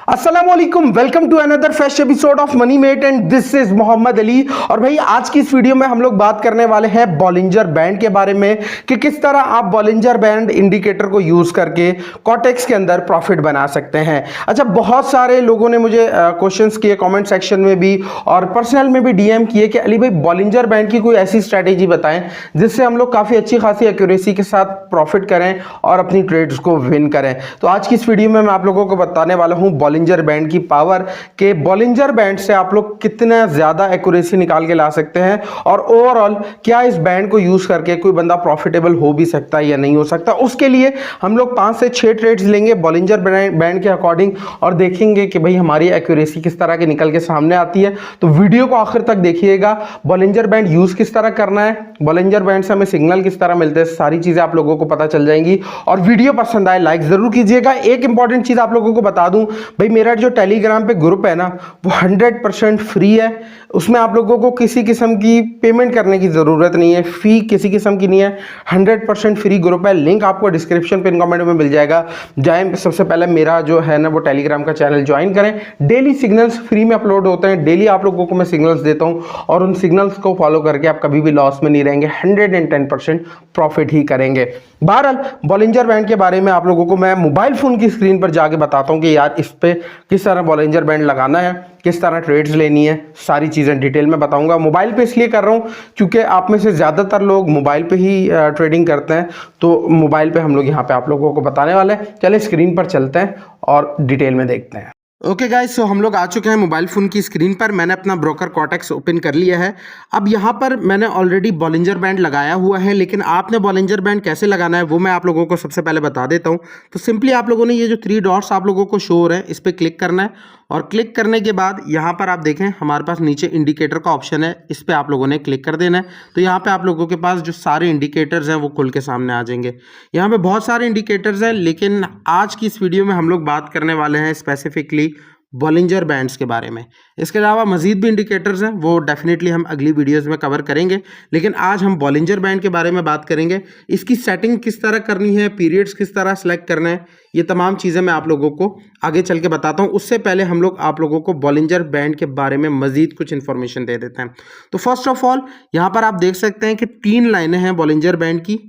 अस्सलामुअलैकुम, welcome to another fresh episode of money mate and this is Mohammad Ali. और भाई आज की इस वीडियो में हम लोग बात करने वाले हैं बॉलिंजर बैंड के बारे में कि किस तरह आप बॉलिंजर बैंड इंडिकेटर को यूज करके कॉटेक्स के अंदर प्रॉफिट बना सकते हैं। अच्छा, बहुत सारे लोगों ने मुझे क्वेश्चंस किए कमेंट सेक्शन में भी और पर्सनल में भी डीएम किए कि अली भाई बॉलिंजर बैंड की कोई ऐसी स्ट्रैटेजी बताएं जिससे हम लोग काफी अच्छी खासी एक्यूरेसी के साथ प्रॉफिट करें और अपनी ट्रेड्स को विन करें। तो आज की इस वीडियो में मैं आप लोगों को बताने वाला हूं बॉलिंजर बैंड की पावर के बॉलिंजर बैंड से आप लोग कितना ज्यादा एक्यूरेसी निकाल के ला सकते हैं और ओवरऑल क्या इस बैंड को यूज करके कोई बंदा प्रॉफिटेबल हो भी सकता है या नहीं हो सकता। उसके लिए हम लोग 5 से 6 ट्रेड्स लेंगे बॉलिंजर बैंड के अकॉर्डिंग और देखेंगे कि भाई हमारी एक्यूरेसी किस तरह की निकल के सामने आती है। तो वीडियो को आखिर तक देखिएगा। बॉलिंजर बैंड यूज किस तरह करना है, बॉलिंजर बैंड से हमें सिग्नल किस तरह मिलते हैं, सारी चीजें आप लोगों को पता चल जाएंगी। और वीडियो पसंद आए लाइक जरूर कीजिएगा। एक इंपॉर्टेंट चीज आप लोगों को बता दूं, भाई मेरा जो टेलीग्राम पे ग्रुप है ना वो 100% फ्री है। उसमें आप लोगों को किसी किस्म की पेमेंट करने की जरूरत नहीं है, फी किसी किस्म की नहीं है, 100% फ्री ग्रुप है। लिंक आपको डिस्क्रिप्शन पिन कमेंट में मिल जाएगा। जाएं, सबसे पहले मेरा जो है ना वो टेलीग्राम का चैनल ज्वाइन करें। डेली सिग्नल्स फ्री में अपलोड होते हैं, डेली आप लोगों को मैं सिग्नल्स देता हूं और उन सिग्नल्स को फॉलो करके आप कभी भी लॉस में नहीं रहेंगे, 110% प्रॉफिट ही करेंगे। बहरहाल बॉलिंजर बैंड के बारे में आप लोगों को मैं मोबाइल फोन की स्क्रीन पर जाके बताता हूं कि यार इस पे किस तरह बॉलिंजर बैंड लगाना है, किस तरह ट्रेड्स लेनी है, सारी चीजें डिटेल में बताऊंगा। मोबाइल पे इसलिए कर रहा हूं क्योंकि आप में से ज्यादातर लोग मोबाइल पे ही ट्रेडिंग करते हैं, तो मोबाइल पे हम लोग यहाँ पे आप लोगों को बताने वाले हैं। चलिए स्क्रीन पर चलते हैं और डिटेल में देखते हैं। ओके गाइस, सो हम लोग आ चुके हैं मोबाइल फ़ोन की स्क्रीन पर। मैंने अपना ब्रोकर कॉटेक्स ओपन कर लिया है। अब यहाँ पर मैंने ऑलरेडी बॉलिंजर बैंड लगाया हुआ है, लेकिन आपने बॉलिंजर बैंड कैसे लगाना है वो मैं आप लोगों को सबसे पहले बता देता हूँ। तो सिंपली आप लोगों ने ये जो 3 डॉट्स आप लोगों को शो हो रहे हैं इस पर क्लिक करना है और क्लिक करने के बाद यहाँ पर आप देखें हमारे पास नीचे इंडिकेटर का ऑप्शन है, इस पर आप लोगों ने क्लिक कर देना है। तो यहाँ पे आप लोगों के पास जो सारे इंडिकेटर्स हैं वो खुल के सामने आ जाएंगे। यहाँ पे बहुत सारे इंडिकेटर्स हैं, लेकिन आज की इस वीडियो में हम लोग बात करने वाले हैं स्पेसिफिकली बॉलिंजर बैंड्स के बारे में। इसके अलावा मजीद भी इंडिकेटर्स हैं, वो डेफिनेटली हम अगली वीडियोस में कवर करेंगे, लेकिन आज हम बॉलिंजर बैंड के बारे में बात करेंगे। इसकी सेटिंग किस तरह करनी है, पीरियड्स किस तरह सेलेक्ट करना है, ये तमाम चीज़ें मैं आप लोगों को आगे चल के बताता हूँ। उससे पहले हम लोग आप लोगों को बॉलिंजर बैंड के बारे में मजीद कुछ इन्फॉर्मेशन दे देते हैं। तो फर्स्ट ऑफ ऑल यहाँ पर आप देख सकते हैं कि 3 लाइनें हैं बॉलिंजर बैंड की।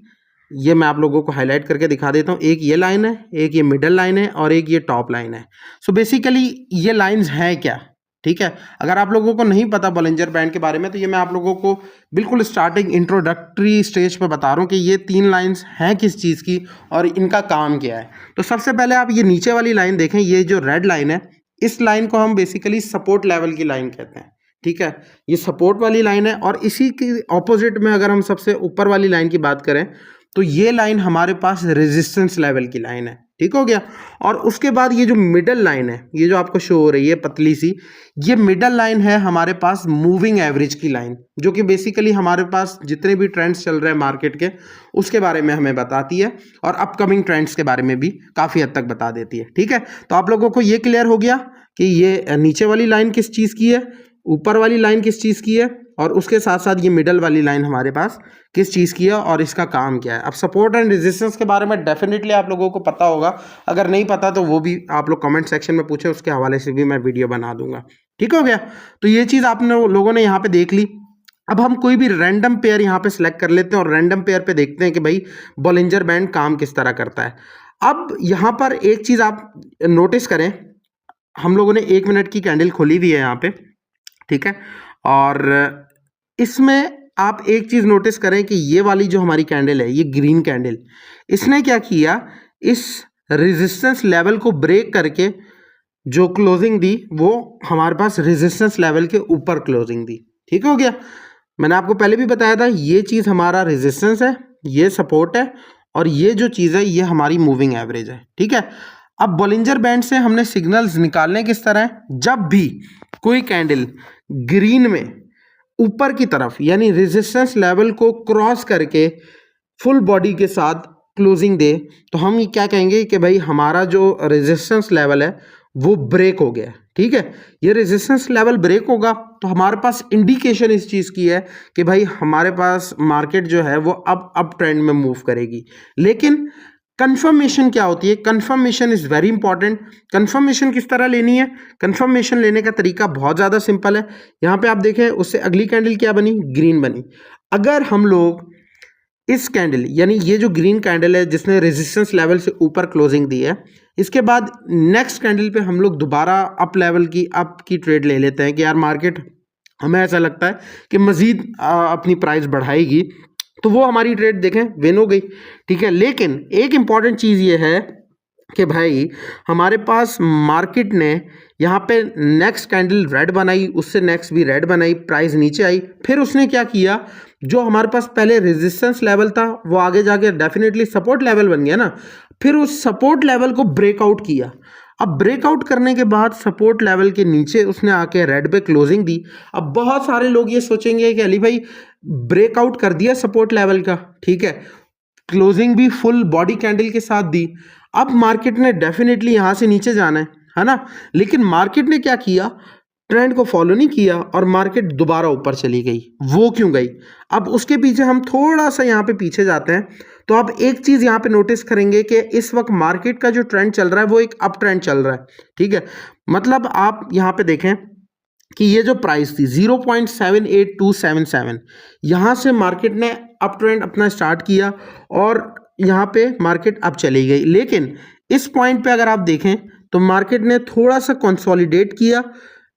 ये मैं आप लोगों को हाईलाइट करके दिखा देता हूँ। एक ये लाइन है, एक ये मिडल लाइन है और एक ये टॉप लाइन है। सो बेसिकली ये लाइंस हैं क्या, ठीक है। अगर आप लोगों को नहीं पता बॉलिंजर बैंड के बारे में तो ये मैं आप लोगों को बिल्कुल स्टार्टिंग इंट्रोडक्टरी स्टेज पे बता रहा हूँ कि ये 3 लाइंस हैं किस चीज़ की और इनका काम क्या है। तो सबसे पहले आप ये नीचे वाली लाइन देखें, ये जो रेड लाइन है इस लाइन को हम बेसिकली सपोर्ट लेवल की लाइन कहते हैं, ठीक है। ये सपोर्ट वाली लाइन है और इसी की ऑपोजिट में अगर हम सबसे ऊपर वाली लाइन की बात करें तो ये लाइन हमारे पास रेजिस्टेंस लेवल की लाइन है, ठीक हो गया। और उसके बाद ये जो मिडल लाइन है, ये जो आपको शो हो रही है पतली सी, ये मिडल लाइन है हमारे पास मूविंग एवरेज की लाइन, जो कि बेसिकली हमारे पास जितने भी ट्रेंड्स चल रहे हैं मार्केट के उसके बारे में हमें बताती है और अपकमिंग ट्रेंड्स के बारे में भी काफ़ी हद तक बता देती है, ठीक है। तो आप लोगों को ये क्लियर हो गया कि ये नीचे वाली लाइन किस चीज़ की है, ऊपर वाली लाइन किस चीज़ की है और उसके साथ साथ ये मिडल वाली लाइन हमारे पास किस चीज़ की है और इसका काम क्या है। अब सपोर्ट एंड रेजिस्टेंस के बारे में डेफिनेटली आप लोगों को पता होगा, अगर नहीं पता तो वो भी आप लोग कमेंट सेक्शन में पूछे, उसके हवाले से भी मैं वीडियो बना दूंगा, ठीक हो गया। तो ये चीज़ आपने लोगों ने यहाँ पे देख ली। अब हम कोई भी रैंडम पेयर यहाँ पे सिलेक्ट कर लेते हैं और रैंडम पेयर पे देखते हैं कि भाई बॉलिंजर बैंड काम किस तरह करता है। अब यहाँ पर एक चीज़ आप नोटिस करें, हम लोगों ने 1 मिनट की कैंडल खोली हुई है यहाँ पे, ठीक है। और इसमें आप एक चीज नोटिस करें कि ये वाली जो हमारी कैंडल है, ये ग्रीन कैंडल, इसने क्या किया, इस रेजिस्टेंस लेवल को ब्रेक करके जो क्लोजिंग दी वो हमारे पास रेजिस्टेंस लेवल के ऊपर क्लोजिंग दी, ठीक हो गया। मैंने आपको पहले भी बताया था ये चीज हमारा रेजिस्टेंस है, ये सपोर्ट है और ये जो चीज है ये हमारी मूविंग एवरेज है, ठीक है। अब बॉलिंजर बैंड से हमने सिग्नल्स निकालने किस तरह है, जब भी कोई कैंडल ग्रीन में ऊपर की तरफ यानी रेजिस्टेंस लेवल को क्रॉस करके फुल बॉडी के साथ क्लोजिंग दे तो हम ये क्या कहेंगे कि भाई हमारा जो रेजिस्टेंस लेवल है वो ब्रेक हो गया, ठीक है। ये रेजिस्टेंस लेवल ब्रेक होगा तो हमारे पास इंडिकेशन इस चीज़ की है कि भाई हमारे पास मार्केट जो है वो अब ट्रेंड में मूव करेगी। लेकिन कंफर्मेशन क्या होती है? Confirmation is very important. Confirmation किस तरह लेनी है? कंफर्मेशन लेने का तरीका बहुत ज़्यादा सिंपल है। यहाँ पे आप देखें, उससे अगली कैंडल क्या बनी? ग्रीन बनी। अगर हम लोग इस कैंडल यानी ये जो ग्रीन कैंडल है जिसने रेजिस्टेंस लेवल से ऊपर क्लोजिंग दी है, इसके बाद नेक्स्ट कैंडल पे हम लोग दोबारा अप लेवल की अप की ट्रेड ले लेते हैं कि यार मार्केट, हमें ऐसा लगता है कि मज़ीद अपनी प्राइस बढ़ाएगी, तो वो हमारी ट्रेड देखें विन हो गई, ठीक है। लेकिन एक इम्पॉर्टेंट चीज़ ये है कि भाई हमारे पास मार्केट ने यहाँ पे नेक्स्ट कैंडल रेड बनाई, उससे नेक्स्ट भी रेड बनाई, प्राइस नीचे आई, फिर उसने क्या किया, जो हमारे पास पहले रेजिस्टेंस लेवल था वो आगे जाके डेफिनेटली सपोर्ट लेवल बन गया ना, फिर उस सपोर्ट लेवल को ब्रेकआउट किया। अब ब्रेकआउट करने के बाद सपोर्ट लेवल के नीचे उसने आके रेड पे क्लोजिंग दी। अब बहुत सारे लोग ये सोचेंगे कि अली भाई ब्रेकआउट कर दिया सपोर्ट लेवल का, ठीक है, क्लोजिंग भी फुल बॉडी कैंडल के साथ दी, अब मार्केट ने डेफिनेटली यहाँ से नीचे जाना है ना। लेकिन मार्केट ने क्या किया, ट्रेंड को फॉलो नहीं किया और मार्केट दोबारा ऊपर चली गई। वो क्यों गई? अब उसके पीछे हम थोड़ा सा यहाँ पे पीछे जाते हैं, तो आप एक चीज़ यहाँ पे नोटिस करेंगे कि इस वक्त मार्केट का जो ट्रेंड चल रहा है वो एक अप ट्रेंड चल रहा है, ठीक है। मतलब आप यहाँ पे देखें कि ये जो प्राइस थी 0.78277, यहाँ से मार्केट ने अप ट्रेंड अपना स्टार्ट किया और यहाँ पे मार्केट अब चली गई। लेकिन इस पॉइंट पे अगर आप देखें तो मार्केट ने थोड़ा सा कंसोलिडेट किया,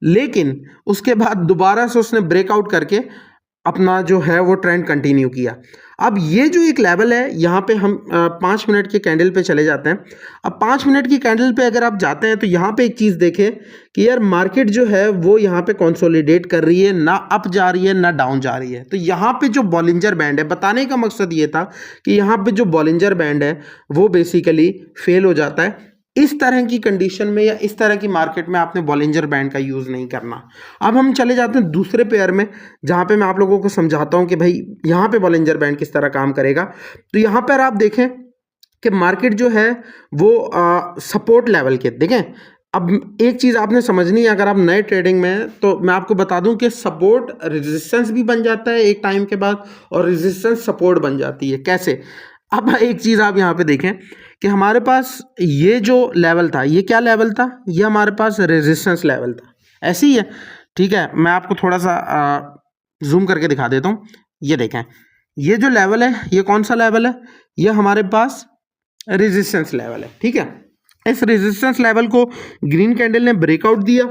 लेकिन उसके बाद दोबारा से उसने ब्रेकआउट करके अपना जो है वो ट्रेंड कंटिन्यू किया। अब ये जो एक लेवल है, यहाँ पे हम 5 मिनट के कैंडल पे चले जाते हैं। अब 5 मिनट की कैंडल पे अगर आप जाते हैं तो यहाँ पे एक चीज़ देखें कि यार मार्केट जो है वो यहाँ पे कंसोलिडेट कर रही है, ना अप जा रही है ना डाउन जा रही है। तो यहाँ पे जो बॉलिंजर बैंड है, बताने का मकसद ये था कि यहाँ पे जो बॉलिंजर बैंड है वो बेसिकली फेल हो जाता है। इस तरह की कंडीशन में या इस तरह की मार्केट में आपने बॉलिंजर बैंड का यूज़ नहीं करना। अब हम चले जाते हैं दूसरे पेयर में, जहाँ पे मैं आप लोगों को समझाता हूँ कि भाई यहाँ पे बॉलिंजर बैंड किस तरह काम करेगा। तो यहाँ पर आप देखें कि मार्केट जो है वो सपोर्ट लेवल के देखें। अब एक चीज़ आपने समझनी है, अगर आप नए ट्रेडिंग में हैं तो मैं आपको बता दूं कि सपोर्ट रेजिस्टेंस भी बन जाता है एक टाइम के बाद और रेजिस्टेंस सपोर्ट बन जाती है। कैसे? अब एक चीज़ आप यहाँ पे देखें कि हमारे पास ये जो लेवल था, ये क्या लेवल था? ये हमारे पास रेजिस्टेंस लेवल था, ऐसे ही है, ठीक है। मैं आपको थोड़ा सा जूम करके दिखा देता हूँ। ये देखें, ये जो लेवल है ये कौन सा लेवल है? ये हमारे पास रेजिस्टेंस लेवल है, ठीक है। इस रेजिस्टेंस लेवल को ग्रीन कैंडल ने ब्रेकआउट दिया,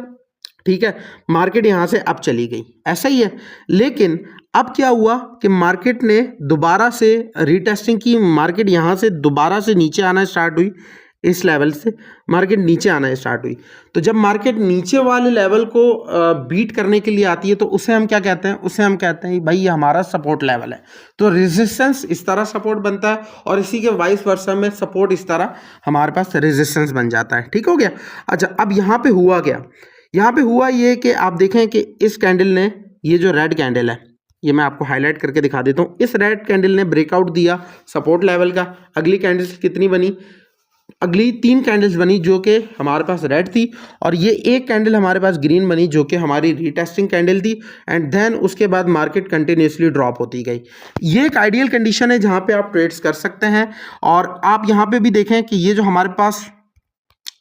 ठीक है, मार्केट यहाँ से अब चली गई, ऐसा ही है। लेकिन अब क्या हुआ कि मार्केट ने दोबारा से रीटेस्टिंग की, मार्केट यहाँ से दोबारा से नीचे आना स्टार्ट हुई, इस लेवल से मार्केट नीचे आना स्टार्ट हुई। तो जब मार्केट नीचे वाले लेवल को बीट करने के लिए आती है तो उसे हम क्या कहते हैं? उसे हम कहते हैं भाई ये हमारा सपोर्ट लेवल है। तो रेजिस्टेंस इस तरह सपोर्ट बनता है और इसी के वाइस वर्सा में सपोर्ट इस तरह हमारे पास रेजिस्टेंस बन जाता है, ठीक हो गया। अच्छा, अब यहाँ पे हुआ क्या? यहाँ पे हुआ ये कि आप देखें कि इस कैंडल ने, ये जो रेड कैंडल है, ये मैं आपको हाईलाइट करके दिखा देता हूँ। इस रेड कैंडल ने ब्रेकआउट दिया सपोर्ट लेवल का। अगली कैंडल्स कितनी बनी? अगली 3 कैंडल्स बनी जो कि हमारे पास रेड थी, और ये एक कैंडल हमारे पास ग्रीन बनी जो कि हमारी रीटेस्टिंग कैंडल थी। एंड देन उसके बाद मार्केट कंटिन्यूसली ड्रॉप होती गई। ये एक आइडियल कंडीशन है जहाँ पे आप ट्रेड्स कर सकते हैं। और आप यहाँ पे भी देखें कि ये जो हमारे पास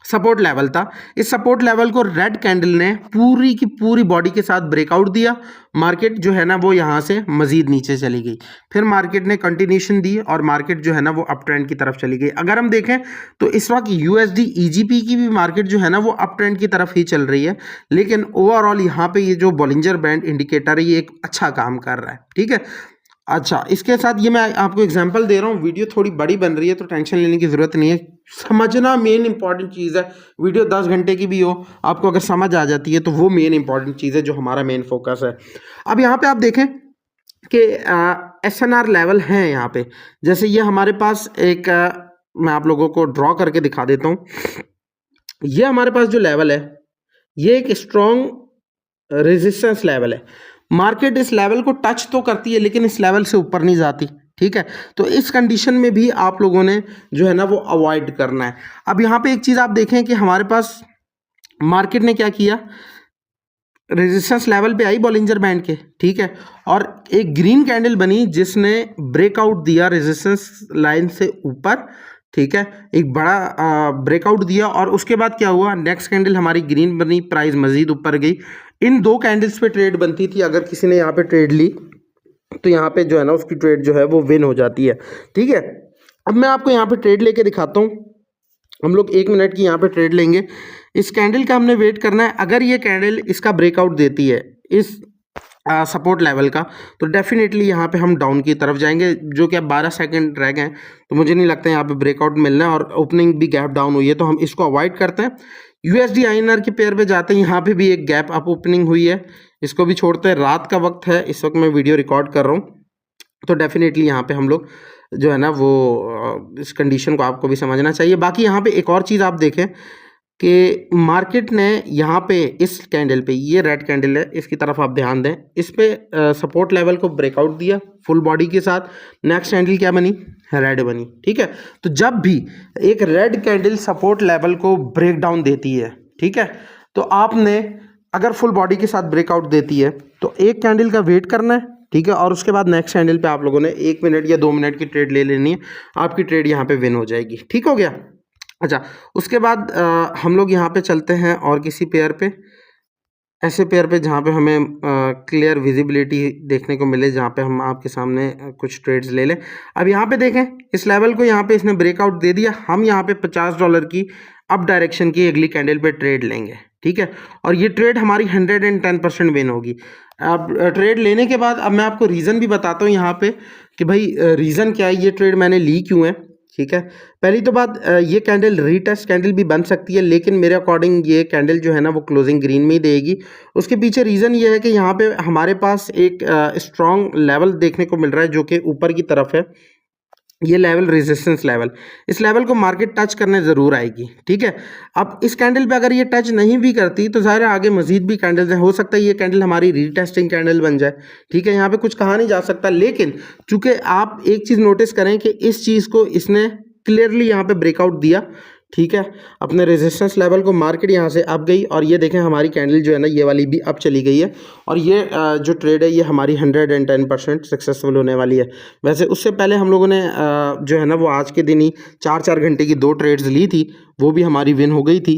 सपोर्ट लेवल था, इस सपोर्ट लेवल को रेड कैंडल ने पूरी की पूरी बॉडी के साथ ब्रेकआउट दिया। मार्केट जो है ना वो यहाँ से मजीद नीचे चली गई, फिर मार्केट ने कंटिन्यूशन दी और मार्केट जो है ना वो अप ट्रेंड की तरफ चली गई। अगर हम देखें तो इस वक्त यूएसडी ईजीपी की भी मार्केट जो है ना वो अप ट्रेंड की तरफ ही चल रही है। लेकिन ओवरऑल यहाँ पे ये जो बॉलिंजर बैंड इंडिकेटर है ये एक अच्छा काम कर रहा है, ठीक है। अच्छा, इसके साथ ये मैं आपको एग्जांपल दे रहा हूँ। वीडियो थोड़ी बड़ी बन रही है तो टेंशन लेने की ज़रूरत नहीं है। समझना मेन इंपॉर्टेंट चीज़ है। वीडियो 10 घंटे की भी हो, आपको अगर समझ आ जाती है तो वो मेन इंपॉर्टेंट चीज़ है जो हमारा मेन फोकस है। अब यहाँ पे आप देखें कि SNR लेवल हैं यहाँ पे। जैसे ये हमारे पास एक मैं आप लोगों को ड्रॉ करके दिखा देता हूँ। ये हमारे पास जो लेवल है ये एक स्ट्रॉन्ग रेजिस्टेंस लेवल है। मार्केट इस लेवल को टच तो करती है लेकिन इस लेवल से ऊपर नहीं जाती, ठीक है। तो इस कंडीशन में भी आप लोगों ने जो है ना वो अवॉइड करना है। अब यहाँ पे एक चीज़ आप देखें कि हमारे पास मार्केट ने क्या किया, रेजिस्टेंस लेवल पे आई बॉलिंजर बैंड के, ठीक है, और एक ग्रीन कैंडल बनी जिसने ब्रेकआउट दिया रेजिस्टेंस लाइन से ऊपर, ठीक है, एक बड़ा ब्रेकआउट दिया और उसके बाद क्या हुआ, नेक्स्ट कैंडल हमारी ग्रीन बनी, प्राइस मजीद ऊपर गई। इन दो कैंडल्स पे ट्रेड बनती थी, अगर किसी ने यहाँ पे ट्रेड ली तो यहाँ पे जो है ना उसकी ट्रेड जो है वो विन हो जाती है। ठीक है, अब मैं आपको यहाँ पे ट्रेड लेके दिखाता हूँ। हम लोग 1 मिनट की यहाँ पे ट्रेड लेंगे। इस कैंडल का हमने वेट करना है, अगर ये कैंडल इसका ब्रेकआउट देती है इस सपोर्ट लेवल का, तो डेफिनेटली यहाँ पे हम डाउन की तरफ जाएंगे, जो कि अब 12 सेकंड रह गए हैं, तो मुझे नहीं लगता यहाँ पे ब्रेकआउट मिलना है, और ओपनिंग भी गैप डाउन हुई है, तो हम इसको अवॉइड करते हैं। यूएसडी आईएनआर के पेयर पे जाते हैं, यहाँ पे भी एक गैप अप ओपनिंग हुई है, इसको भी छोड़ते हैं। रात का वक्त है, इस वक्त मैं वीडियो रिकॉर्ड कर रहा हूँ, तो डेफिनेटली यहाँ पे हम लोग जो है ना वो इस कंडीशन को आपको भी समझना चाहिए। बाकी यहाँ पे एक और चीज़ आप देखें कि मार्केट ने यहाँ पे इस कैंडल पे, ये रेड कैंडल है, इसकी तरफ आप ध्यान दें, इस पे सपोर्ट लेवल को ब्रेकआउट दिया फुल बॉडी के साथ। नेक्स्ट कैंडल क्या बनी, रेड बनी। ठीक है, तो जब भी एक रेड कैंडल सपोर्ट लेवल को ब्रेक डाउन देती है, ठीक है, तो आपने अगर फुल बॉडी के साथ ब्रेकआउट देती है तो एक कैंडल का वेट करना है, ठीक है, और उसके बाद नेक्स्ट कैंडल पे आप लोगों ने 1 मिनट या 2 मिनट की ट्रेड ले लेनी है, आपकी ट्रेड यहाँ पे विन हो जाएगी। ठीक हो गया। अच्छा, उसके बाद हम लोग यहाँ पे चलते हैं और किसी पेयर पे, ऐसे पेयर पे जहाँ पे हमें क्लियर विजिबिलिटी देखने को मिले, जहाँ पे हम आपके सामने कुछ ट्रेड्स ले लें। अब यहाँ पे देखें, इस लेवल को यहाँ पे इसने ब्रेकआउट दे दिया, हम यहाँ पे $50 की अप डायरेक्शन की अगली कैंडल पे ट्रेड लेंगे। ठीक है, और ये ट्रेड हमारी 110% विन होगी। अब ट्रेड लेने के बाद अब मैं आपको रीज़न भी बताता हूँ यहाँ पे कि भाई रीज़न क्या है, ये ट्रेड मैंने ली क्यों है। ठीक है, पहली तो बात, ये कैंडल रीटेस्ट कैंडल भी बन सकती है, लेकिन मेरे अकॉर्डिंग ये कैंडल जो है ना वो क्लोजिंग ग्रीन में ही देगी। उसके पीछे रीज़न ये है कि यहाँ पे हमारे पास एक स्ट्रॉन्ग लेवल देखने को मिल रहा है जो कि ऊपर की तरफ है। ये लेवल रेजिस्टेंस लेवल, इस लेवल को मार्केट टच करने ज़रूर आएगी। ठीक है, अब इस कैंडल पे अगर ये टच नहीं भी करती तो ज़ाहिर है आगे मजीद भी कैंडल्स हैं, हो सकता है ये कैंडल हमारी रीटेस्टिंग कैंडल बन जाए। ठीक है, यहाँ पे कुछ कहा नहीं जा सकता, लेकिन चूंकि आप एक चीज़ नोटिस करें कि इस चीज़ को इसने क्लियरली यहाँ पे ब्रेकआउट दिया। ठीक है, अपने रेजिस्टेंस लेवल को मार्केट यहाँ से अप गई, और ये देखें हमारी कैंडल जो है ना ये वाली भी अप चली गई है, और ये जो ट्रेड है ये हमारी 110% सक्सेसफुल होने वाली है। वैसे उससे पहले हम लोगों ने जो है ना वो आज के दिन ही 4-4 घंटे की 2 ट्रेड्स ली थी, वो भी हमारी विन हो गई थी,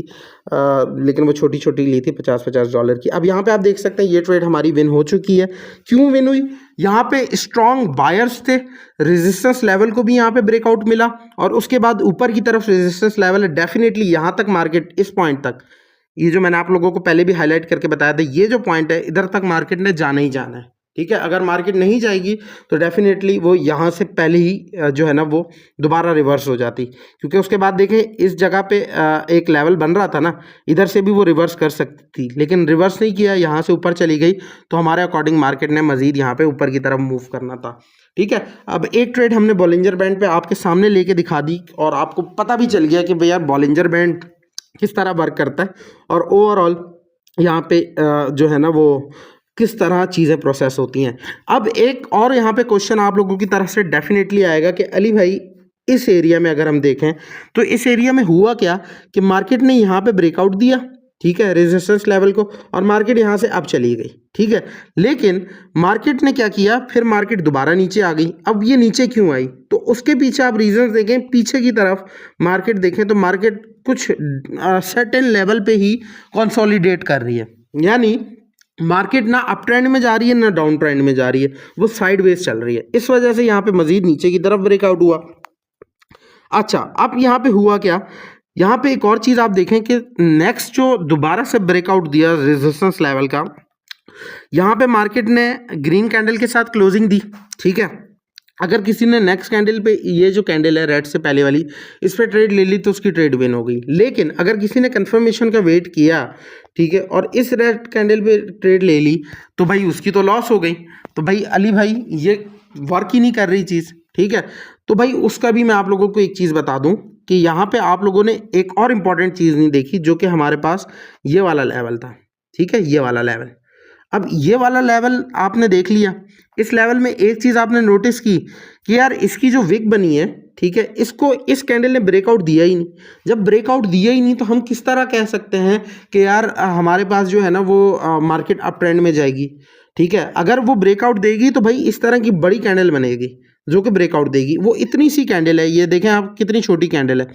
लेकिन वो छोटी छोटी ली थी $50-50 की। अब यहाँ पे आप देख सकते हैं ये ट्रेड हमारी विन हो चुकी है। क्यों विन हुई, यहाँ पे स्ट्रॉन्ग बायर्स थे, रेजिस्टेंस लेवल को भी यहाँ पे ब्रेकआउट मिला, और उसके बाद ऊपर की तरफ रेजिस्टेंस लेवल है। डेफिनेटली यहाँ तक मार्केट, इस पॉइंट तक, ये जो मैंने आप लोगों को पहले भी हाईलाइट करके बताया था, ये जो पॉइंट है इधर तक मार्केट ने जाना ही जाना है। ठीक है, अगर मार्केट नहीं जाएगी तो डेफिनेटली वो यहाँ से पहले ही जो है ना वो दोबारा रिवर्स हो जाती, क्योंकि उसके बाद देखें इस जगह पे एक लेवल बन रहा था ना, इधर से भी वो रिवर्स कर सकती थी, लेकिन रिवर्स नहीं किया, यहाँ से ऊपर चली गई, तो हमारे अकॉर्डिंग मार्केट ने मजीद यहाँ पे ऊपर की तरफ मूव करना था। ठीक है, अब एक ट्रेड हमने बॉलिंजर बैंड पे आपके सामने लेके दिखा दी, और आपको पता भी चल गया कि भैया बॉलिंजर बैंड किस तरह वर्क करता है, और ओवरऑल यहाँ पे जो है ना वो किस तरह चीज़ें प्रोसेस होती हैं। अब एक और यहाँ पे क्वेश्चन आप लोगों की तरफ से डेफिनेटली आएगा कि अली भाई इस एरिया में अगर हम देखें तो इस एरिया में हुआ क्या कि मार्केट ने यहाँ पे ब्रेकआउट दिया, ठीक है, रेजिस्टेंस लेवल को, और मार्केट यहाँ से अब चली गई। ठीक है, लेकिन मार्केट ने क्या किया, फिर मार्केट दोबारा नीचे आ गई। अब ये नीचे क्यों आई, तो उसके पीछे आप रीजंस देखें, पीछे की तरफ मार्केट देखें तो मार्केट कुछ सर्टेन लेवल पे ही कंसोलिडेट कर रही है, यानी मार्केट ना अप ट्रेंड में जा रही है ना डाउन ट्रेंड में जा रही है, वो साइडवेज चल रही है। इस वजह से यहाँ पे मजीद नीचे की तरफ ब्रेकआउट हुआ। अच्छा, अब यहाँ पे हुआ क्या, यहाँ पे एक और चीज़ आप देखें कि नेक्स्ट जो दोबारा से ब्रेकआउट दिया रेजिस्टेंस लेवल का, यहाँ पे मार्केट ने ग्रीन कैंडल के साथ क्लोजिंग दी। ठीक है, अगर किसी ने नेक्स्ट कैंडल पे, ये जो कैंडल है रेड से पहले वाली, इस पर ट्रेड ले ली तो उसकी ट्रेड विन हो गई। लेकिन अगर किसी ने कंफर्मेशन का वेट किया, ठीक है, और इस रेड कैंडल पे ट्रेड ले ली, तो भाई उसकी तो लॉस हो गई। तो भाई अली भाई ये वर्क ही नहीं कर रही चीज़। ठीक है, तो भाई उसका भी मैं आप लोगों को एक चीज़ बता दूं कि यहाँ पे आप लोगों ने एक और इम्पॉर्टेंट चीज़ नहीं देखी, जो कि हमारे पास ये वाला लेवल था। ठीक है, ये वाला लेवल, अब ये वाला लेवल आपने देख लिया। इस लेवल में एक चीज़ आपने नोटिस की कि यार इसकी जो विक बनी है, ठीक है, इसको इस कैंडल ने ब्रेकआउट दिया ही नहीं। जब ब्रेकआउट दिया ही नहीं तो हम किस तरह कह सकते हैं कि यार हमारे पास जो है ना वो मार्केट अप ट्रेंड में जाएगी। ठीक है, अगर वो ब्रेकआउट देगी तो भाई इस तरह की बड़ी कैंडल बनेगी, जो कि ब्रेकआउट देगी। वो इतनी सी कैंडल है, ये देखें आप कितनी छोटी कैंडल है,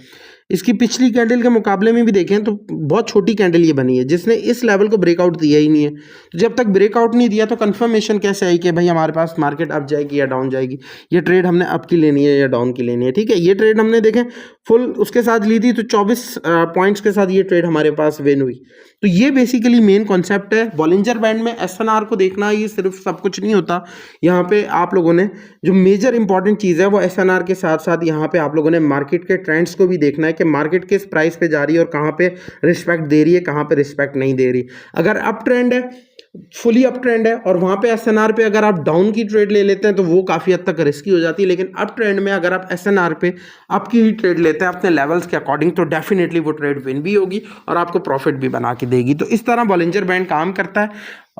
इसकी पिछली कैंडल के मुकाबले में भी देखें तो बहुत छोटी कैंडल ये बनी है, जिसने इस लेवल को ब्रेकआउट दिया ही नहीं है। तो जब तक ब्रेकआउट नहीं दिया तो कंफर्मेशन कैसे आई कि भाई हमारे पास मार्केट अप जाएगी या डाउन जाएगी। ये ट्रेड हमने अप की लेनी है या डाउन की लेनी है, ठीक है। ये ट्रेड हमने देखें फुल उसके साथ ली थी, तो 24 पॉइंट्स के साथ ये ट्रेड हमारे पास विन हुई। तो ये बेसिकली मेन कॉन्सेप्ट है बॉलिंजर बैंड में। एसएनआर को देखना ये सिर्फ सब कुछ नहीं होता, यहाँ पे आप लोगों ने जो मेजर इंपॉर्टेंट चीज़ है वो एसएनआर के साथ साथ यहाँ पे आप लोगों ने मार्केट के ट्रेंड्स को भी देखना है कि मार्केट किस प्राइस पे जा रही है और कहाँ पे रिस्पेक्ट दे रही है, कहाँ पे रिस्पेक्ट नहीं दे रही। अगर अप ट्रेंड है, फुली अप ट्रेंड है और वहाँ पे एसएनआर पे अगर आप डाउन की ट्रेड ले लेते हैं तो वो काफ़ी हद तक रिस्की हो जाती है। लेकिन अप ट्रेंड में अगर आप एसएनआर पे अप की ही ट्रेड लेते हैं अपने लेवल्स के अकॉर्डिंग, तो डेफिनेटली वो ट्रेड विन भी होगी और आपको प्रॉफिट भी बना के देगी। तो इस तरह बॉलिंजर बैंड काम करता है।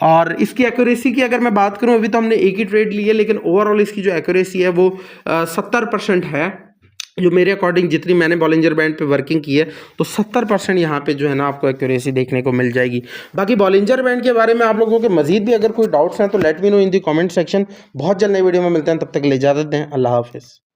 और इसकी एक्यूरेसी की अगर मैं बात करूं, अभी तो हमने एक ही ट्रेड ली है, लेकिन ओवरऑल इसकी जो एक्यूरेसी है वो 70% है। जो मेरे अकॉर्डिंग जितनी मैंने बॉलिंजर बैंड पे वर्किंग की है, तो 70% यहाँ पे जो है ना आपको एक्यूरेसी देखने को मिल जाएगी। बाकी बॉलिंजर बैंड के बारे में आप लोगों के मजीद भी अगर कोई डाउट्स हैं तो लेट मी नो इन दी कमेंट सेक्शन। बहुत जल्द नई वीडियो में मिलते हैं, तब तक ले इजाज़त दें। अल्लाह हाफिज़।